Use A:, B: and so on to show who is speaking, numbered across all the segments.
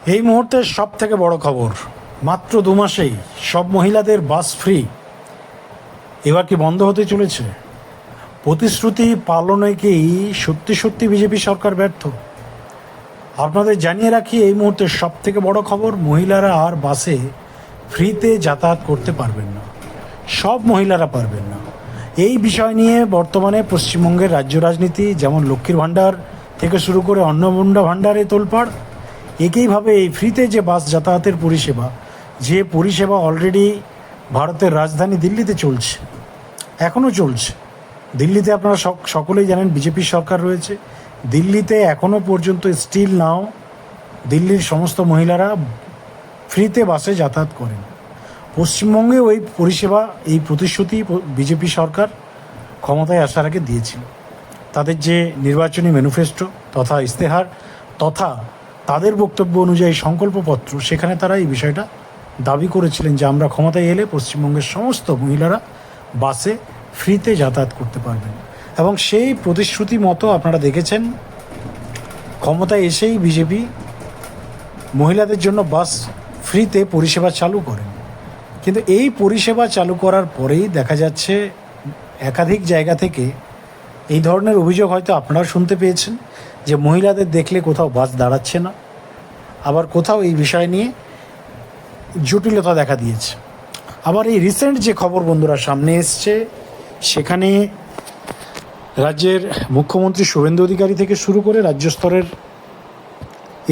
A: এই মুহূর্তের সব থেকে বড় খবর, মাত্র 2 মাসেই সব মহিলাদের বাস ফ্রি এবার কি বন্ধ হতে চলেছে? প্রতিশ্রুতি পালনেকেই সত্যি সত্যি বিজেপি সরকার ব্যর্থ। আপনাদের জানিয়ে রাখি, এই মুহূর্তের সব থেকে বড় খবর, মহিলারা আর বাসে ফ্রিতে যাতায়াত করতে পারবেন না। সব মহিলারা পারবেন না। এই বিষয় নিয়ে বর্তমানে পশ্চিমবঙ্গের রাজ্য রাজনীতি, যেমন লক্ষ্মীর ভাণ্ডার থেকে শুরু করে অন্নপূর্ণা ভাণ্ডারে তোলপাড়, একইভাবে এই ফ্রিতে যে বাস যাতায়াতের পরিষেবা, যে পরিষেবা অলরেডি ভারতের রাজধানী দিল্লিতে চলছে, এখনও চলছে। দিল্লিতে আপনারা সকলেই জানেন বিজেপির সরকার রয়েছে। দিল্লিতে এখনও পর্যন্ত স্টিল নাও দিল্লির সমস্ত মহিলারা ফ্রিতে বাসে যাতায়াত করেন। পশ্চিমবঙ্গে ওই পরিষেবা, এই প্রতিশ্রুতি বিজেপি সরকার ক্ষমতায় আসার আগে দিয়েছিল। তাদের যে নির্বাচনী ম্যানিফেস্টো তথা ইস্তেহার তথা তাদের বক্তব্য অনুযায়ী সংকল্পপত্র, সেখানে তারা এই বিষয়টা দাবি করেছিলেন যে আমরা ক্ষমতায় এলে পশ্চিমবঙ্গের সমস্ত মহিলারা বাসে ফ্রিতে যাতায়াত করতে পারবেন। এবং সেই প্রতিশ্রুতি মতো আপনারা দেখেছেন, ক্ষমতায় এসেই বিজেপি মহিলাদের জন্য বাস ফ্রিতে পরিষেবা চালু করেন। কিন্তু এই পরিষেবা চালু করার পরেই দেখা যাচ্ছে একাধিক জায়গা থেকে এই ধরনের অভিযোগ হয়তো আপনারা শুনতে পেয়েছেন যে মহিলাদের দেখলে কোথাও বাস দাঁড়াচ্ছে না, আবার কোথাও এই বিষয় নিয়ে জটিলতা দেখা দিয়েছে। আবার এই রিসেন্ট যে খবর বন্ধুরা সামনে এসছে, সেখানে রাজ্যের মুখ্যমন্ত্রী শুভেন্দু অধিকারী থেকে শুরু করে রাজ্য স্তরের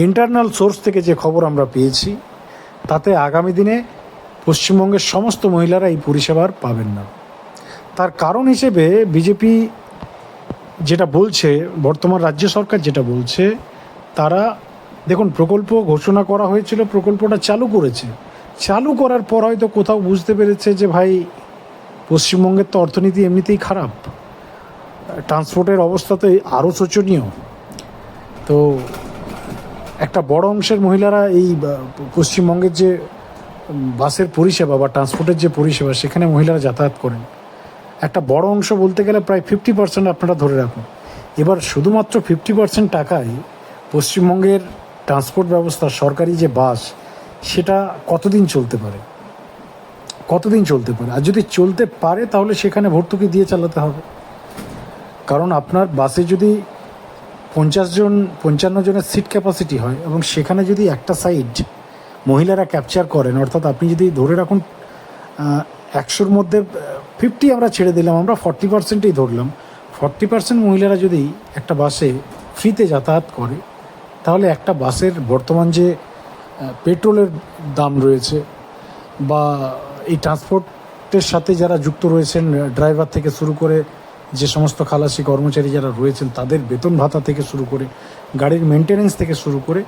A: ইন্টারনাল সোর্স থেকে যে খবর আমরা পেয়েছি, তাতে আগামী দিনে পশ্চিমবঙ্গের সমস্ত মহিলারা এই পরিষেবার পাবেন না। তার কারণ হিসেবে বিজেপি যেটা বলছে, বর্তমান রাজ্য সরকার যেটা বলছে, তারা দেখুন, প্রকল্প ঘোষণা করা হয়েছিল, প্রকল্পটা চালু করেছে। চালু করার পর হয়তো কোথাও বুঝতে পেরেছে যে ভাই, পশ্চিমবঙ্গের তো অর্থনীতি এমনিতেই খারাপ, ট্রান্সপোর্টের অবস্থাতে আরও শোচনীয়। তো একটা বড় অংশের মহিলারা এই পশ্চিমবঙ্গের যে বাসের পরিষেবা বা ট্রান্সপোর্টের যে পরিষেবা, সেখানে মহিলারা যাতায়াত করেন, একটা বড় অংশ বলতে গেলে প্রায় 50% আপনারা ধরে রাখুন। এবার শুধুমাত্র 50% টাকায় পশ্চিমবঙ্গের ট্রান্সপোর্ট ব্যবস্থা, সরকারি যে বাস, সেটা কতদিন চলতে পারে? আর যদি চলতে পারে তাহলে সেখানে ভর্তুকি দিয়ে চালাতে হবে। কারণ আপনার বাসে যদি 55 জনের সিট ক্যাপাসিটি হয় এবং সেখানে যদি একটা সাইড মহিলারা ক্যাপচার করেন, অর্থাৎ আপনি যদি ধরে রাখুন 100-র মধ্যে 50 আমরা ছেড়ে দিলাম, আমরা 40%ই ধরলাম, 40% মহিলারা যদি একটা বাসে ফ্রিতে যাতায়াত করে, তাহলে একটা বাসের বর্তমান যে পেট্রোলের দাম রয়েছে বা এই ট্রান্সপোর্টের সাথে যারা যুক্ত রয়েছেন, ড্রাইভার থেকে শুরু করে যে সমস্ত খালাসি কর্মচারী যারা রয়েছেন, তাদের বেতন ভাতা থেকে শুরু করে গাড়ির মেনটেনেন্স থেকে শুরু করে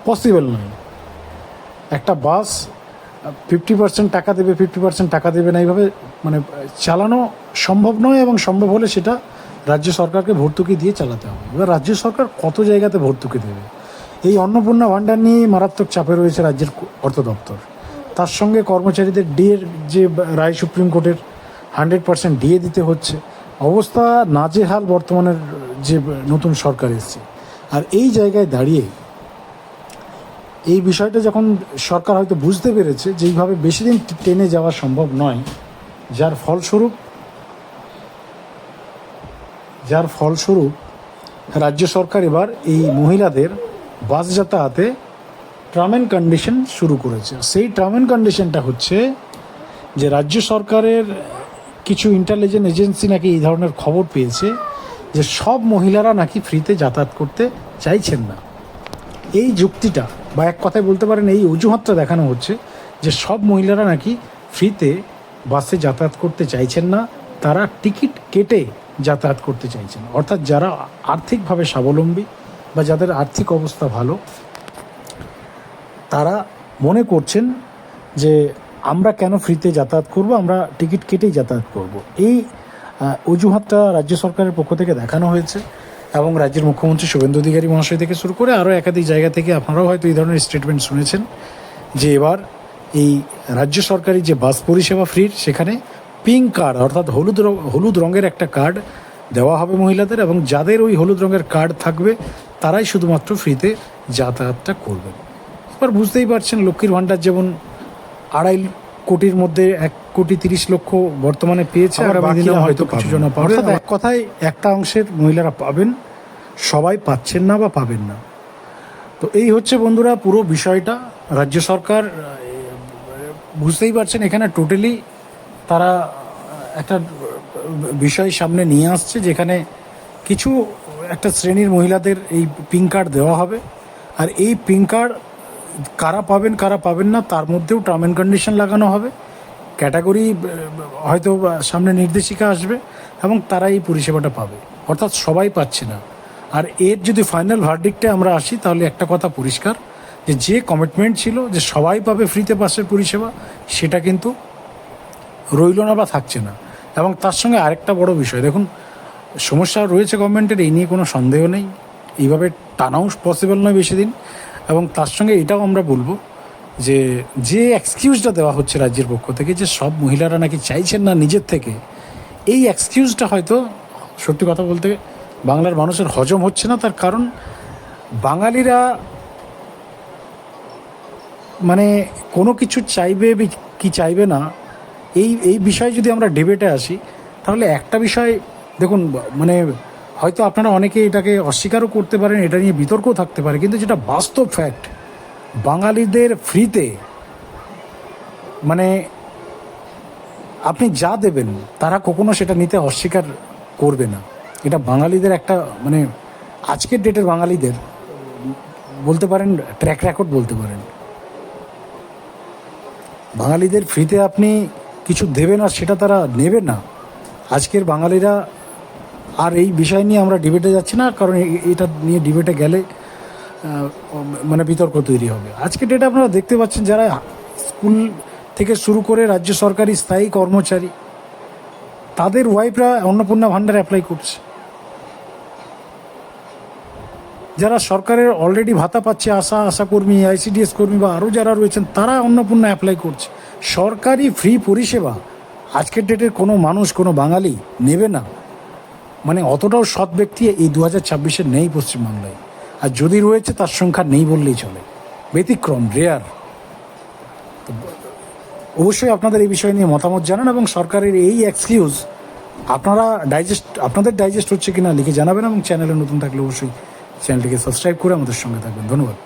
A: পসিবল নয়। একটা বাস 50% টাকা দেবে, 50% টাকা দেবে না, এইভাবে মানে চালানো সম্ভব নয়। এবং সম্ভব হলে সেটা রাজ্য সরকারকে ভর্তুকি দিয়ে চালাতে হবে। এবার রাজ্য সরকার কত জায়গাতে ভর্তুকি দেবে? এই অন্নপূর্ণা ভাণ্ডার নিয়ে মারাত্মক চাপে রয়েছে রাজ্যের অর্থ দপ্তর। তার সঙ্গে কর্মচারীদের ডিএর যে রায়, সুপ্রিম কোর্টের 100% ডিএ দিতে হচ্ছে। অবস্থা নাজেহাল বর্তমানের যে নতুন সরকার এসেছে। আর এই জায়গায় দাঁড়িয়ে এই বিষয়টা যখন সরকার হয়তো বুঝতে পেরেছে যে এইভাবে বেশি দিন টেনে যাওয়া সম্ভব নয়, যার ফলস্বরূপ রাজ্য সরকার এবার এই মহিলাদের বাস যাতায়াতে টার্ম অ্যান্ড কন্ডিশন শুরু করেছে। সেই টার্ম অ্যান্ড কন্ডিশনটা হচ্ছে যে রাজ্য সরকারের কিছু ইন্টেলিজেন্স এজেন্সি নাকি এই ধরনের খবর পেয়েছে যে সব মহিলারা নাকি ফ্রিতে যাতায়াত করতে চাইছেন না। এই যুক্তিটা বা এক কথায় বলতে পারেন এই অজুহাতটা দেখানো হচ্ছে যে সব মহিলারা নাকি ফ্রিতে বাসে যাতায়াত করতে চাইছেন না, তারা টিকিট কেটে যাতায়াত করতে চাইছেন। অর্থাৎ যারা আর্থিকভাবে স্বাবলম্বী বা যাদের আর্থিক অবস্থা ভালো, তারা মনে করছেন যে আমরা কেন ফ্রিতে যাতায়াত করব, আমরা টিকিট কেটেই যাতায়াত করব। এই অজুহাতটা রাজ্য সরকারের পক্ষ থেকে দেখানো হয়েছে। এবং রাজ্যের মুখ্যমন্ত্রী শুভেন্দু অধিকারী মহাশয় থেকে শুরু করে আরও একাধিক জায়গা থেকে আপনারাও হয়তো এই ধরনের স্টেটমেন্ট শুনেছেন যে এবার এই রাজ্য সরকারি যে বাস পরিষেবা ফ্রির, সেখানে পিঙ্ক কার্ড অর্থাৎ হলুদ রঙের একটা কার্ড দেওয়া হবে মহিলাদের। এবং যাদের ওই হলুদ রঙের কার্ড থাকবে তারাই শুধুমাত্র ফ্রিতে যাতায়াতটা করবেন। এবার বুঝতেই পারছেন, লক্ষ্মীর ভাণ্ডার যেমন 2.5 কোটির মধ্যে 1,30,00,000 বর্তমানে পেয়েছে, আর বাকিরা হয়তো কিছু জন পাবে। অর্থাৎ এক কথায় একটা অংশের মহিলারা পাবেন, সবাই পাচ্ছেন না বা পাবেন না। তো এই হচ্ছে বন্ধুরা পুরো বিষয়টা। রাজ্য সরকার বুঝতেই পারছেন এখানে টোটালি তারা একটা বিষয় সামনে নিয়ে আসছে, যেখানে কিছু একটা শ্রেণীর মহিলাদের এই পিঙ্ক কার্ড দেওয়া হবে, আর এই পিঙ্ক কার্ড কারা পাবেন কারা পাবেন না তার মধ্যেও টার্ম অ্যান্ড কন্ডিশন লাগানো হবে, ক্যাটাগরি হয়তো সামনে নির্দেশিকা আসবে এবং তারা এই পরিষেবাটা পাবে। অর্থাৎ সবাই পাচ্ছে না। আর এর যদি ফাইনাল ভার্ডিক্টে আমরা আসি, তাহলে একটা কথা পরিষ্কার, যে কমিটমেন্ট ছিল যে সবাই পাবে ফ্রিতে বাসের পরিষেবা, সেটা কিন্তু রইল না বা থাকছে না। এবং তার সঙ্গে আরেকটা বড় বিষয়, দেখুন সমস্যা রয়েছে গভর্নমেন্টের, এই নিয়ে কোনো সন্দেহ নেই, এইভাবে টানাও পসিবল নয় বেশি দিন। এবং তার সঙ্গে এটাও আমরা বলবো যে এক্সকিউজটা দেওয়া হচ্ছে রাজ্যের পক্ষ থেকে, যে সব মহিলারা নাকি চাইছেন না নিজের থেকে, এই এক্সকিউজটা হয়তো সত্যি কথা বলতে বাংলার মানুষের হজম হচ্ছে না। তার কারণ বাঙালিরা মানে কোনো কিছু চাইবে কি চাইবে না, এই বিষয়ে যদি আমরা ডিবেটে আসি, তাহলে একটা বিষয় দেখুন, মানে হয়তো আপনারা অনেকে এটাকে অস্বীকারও করতে পারেন, এটা নিয়ে বিতর্কও থাকতে পারে, কিন্তু যেটা বাস্তব ফ্যাক্ট, বাঙালিদের ফ্রিতে মানে আপনি যা দেবেন তারা কখনো সেটা নিতে অস্বীকার করবে না। এটা বাঙালিদের একটা মানে আজকের ডেটের বাঙালিদের বলতে পারেন ট্র্যাক রেকর্ড বলতে পারেন। বাঙালিদের ফ্রিতে আপনি কিছু দেবেন আর সেটা তারা নেবে না। আজকের বাঙালিরা আর এই বিষয় নিয়ে আমরা ডিবেটে যাচ্ছি না, কারণ এটা নিয়ে ডিবেটে গেলে মানে বিতর্ক তৈরি হবে। আজকের ডেটে আপনারা দেখতে পাচ্ছেন যারা স্কুল থেকে শুরু করে রাজ্য সরকারি স্থায়ী কর্মচারী, তাদের ওয়াইফরা অন্নপূর্ণা ভাণ্ডার অ্যাপ্লাই করছে। যারা সরকারের অলরেডি ভাতা পাচ্ছে, আশাকর্মী, আইসিডিএস কর্মী বা আরও যারা রয়েছেন, তারা অন্নপূর্ণা অ্যাপ্লাই করছে। সরকারি ফ্রি পরিষেবা আজকের ডেটের কোনো মানুষ, কোনো বাঙালি নেবে না। মানে অতটাও সৎ ব্যক্তি এই 2026-এ নেই পশ্চিমবাংলায়, আর যদি রয়েছে তার সংখ্যা নেই বললেই চলে, ব্যতিক্রম, রেয়ার। তো অবশ্যই আপনাদের এই বিষয় নিয়ে মতামত জানান, এবং সরকারের এই এক্সকিউজ আপনাদের ডাইজেস্ট হচ্ছে কিনা লিখে জানাবেন, এবং চ্যানেলে নতুন থাকলে অবশ্যই চ্যানেলটিকে সাবস্ক্রাইব করে আমাদের সঙ্গে থাকবেন। ধন্যবাদ।